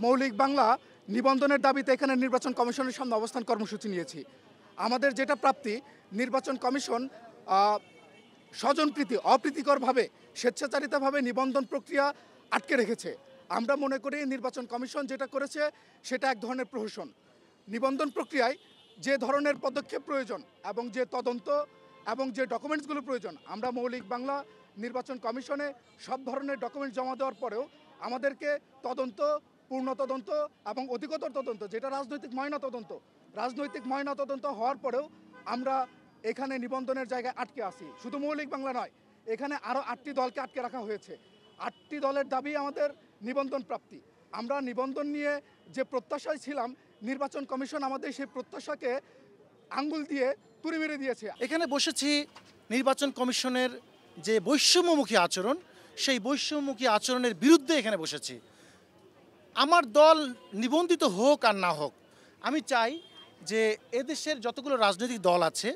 মৌলিক বাংলা নিবন্ধনের দাবিতে এখানে নির্বাচন কমিশনের সামনে অবস্থান কর্মসূচি নিয়েছি। আমাদের যেটা প্রাপ্তি, নির্বাচন কমিশন স্বজনপ্রীতি অপ্রীতিকরভাবে স্বেচ্ছাচারিতভাবে নিবন্ধন প্রক্রিয়া আটকে রেখেছে। আমরা মনে করি নির্বাচন কমিশন যেটা করেছে সেটা এক ধরনের প্রহসন। নিবন্ধন প্রক্রিয়ায় যে ধরনের পদক্ষেপ প্রয়োজন এবং যে তদন্ত এবং যে ডকুমেন্টসগুলো প্রয়োজন, আমরা মৌলিক বাংলা নির্বাচন কমিশনে সব ধরনের ডকুমেন্ট জমা দেওয়ার পরেও আমাদেরকে তদন্ত, পূর্ণ তদন্ত এবং অধিকতর তদন্ত, যেটা রাজনৈতিক ময়না তদন্ত হওয়ার পরেও আমরা এখানে নিবন্ধনের জায়গায় আটকে আসি। শুধু মৌলিক বাংলা নয়, এখানে আরও 8টি দলকে আটকে রাখা হয়েছে। 8টি দলের দাবি আমাদের নিবন্ধন প্রাপ্তি। আমরা নিবন্ধন নিয়ে যে প্রত্যাশায় ছিলাম, নির্বাচন কমিশন আমাদের সেই প্রত্যাশাকে আঙ্গুল দিয়ে তুড়ি মেরে দিয়েছে। এখানে বসেছি নির্বাচন কমিশনের যে বৈষম্যমুখী আচরণ, সেই বৈষম্যমুখী আচরণের বিরুদ্ধে এখানে বসেছি। আমার দল নিবন্ধিত হোক আর না হোক, আমি চাই যে এদেশের যতগুলো রাজনৈতিক দল আছে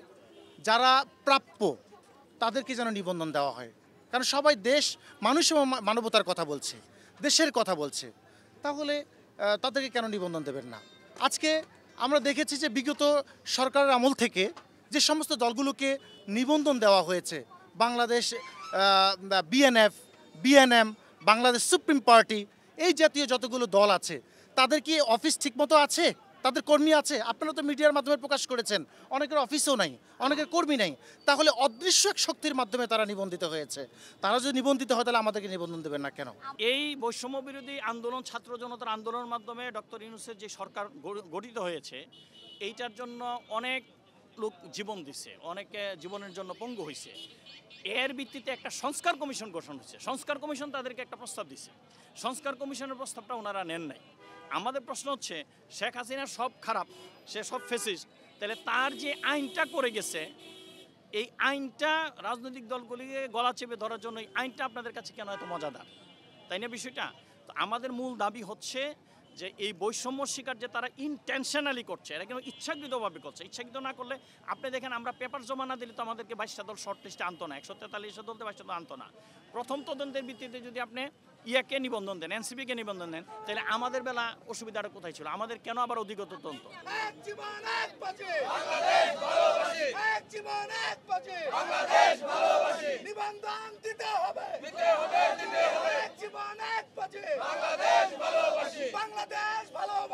যারা প্রাপ্য তাদেরকে যেন নিবন্ধন দেওয়া হয়। কারণ সবাই দেশ, মানুষ এবং মানবতার কথা বলছে, দেশের কথা বলছে, তাহলে তাদেরকে কেন নিবন্ধন দেবেন না? আজকে আমরা দেখেছি যে বিগত সরকারের আমল থেকে যে সমস্ত দলগুলোকে নিবন্ধন দেওয়া হয়েছে, Bangladesh BNF, BNM, Bangladesh supreme party, এই জাতীয় যতগুলো দল আছে, তাদের কি অফিস ঠিকমতো আছে? তাদের কর্মী আছে? আপনারা তো মিডিয়ার মাধ্যমে প্রকাশ করেছেন অনেকের অফিসও নাই, অনেকের কর্মী নাই। তাহলে অদৃশ্য এক শক্তির মাধ্যমে তারা নিবন্ধিত হয়েছে। তারা যদি নিবন্ধিত হয় তাহলে আমাদেরকে নিবন্ধন দেবেন না কেন? এই বৈষম্য বিরোধী আন্দোলন, ছাত্র জনতার আন্দোলনের মাধ্যমে ডক্টর ইউনূসের যে সরকার গঠিত হয়েছে, এইটার জন্য অনেক লোক জীবন দিছে, অনেকে জীবনের জন্য পঙ্গু হয়েছে। এর ভিত্তিতে একটা সংস্কার কমিশন গঠন হয়েছে। সংস্কার কমিশন তাদেরকে একটা প্রস্তাব দিছে। সংস্কার কমিশনের প্রস্তাবটা ওনারা নেন নাই। আমাদের প্রশ্ন হচ্ছে, শেখ হাসিনা সব খারাপ, সে সব ফেসিস্ট, তাহলে তার যে আইনটা করে গেছে, এই আইনটা রাজনৈতিক দলগুলিকে গলা চেপে ধরার জন্য এই আইনটা আপনাদের কাছে কেন এত মজাদার, তাই না বিষয়টা? তো আমাদের মূল দাবি হচ্ছে যে এই বৈষম্য শিকার যে তারা ইনটেনশনালি করছে, এরা কিন্তু ইচ্ছাকৃতভাবে করছে। ইচ্ছাকৃত না করলে আপনি দেখেন, আমরা পেপার জমা না দিলে তো আমাদেরকে 22টা দল শর্ট লিস্টে আনতো না, 143টা দলতে 22টা দল আনতো না। প্রথম তদন্তের ভিত্তিতে যদি আপনি ইয়াকে নিবন্ধন দেন, এনসিপিকে নিবন্ধন দেন, তাহলে আমাদের বেলা অসুবিধাটা কোথায় ছিল? আমাদের কেন আবার অধিকতর তদন্ত? বাংলাদেশ ভালোবাসি।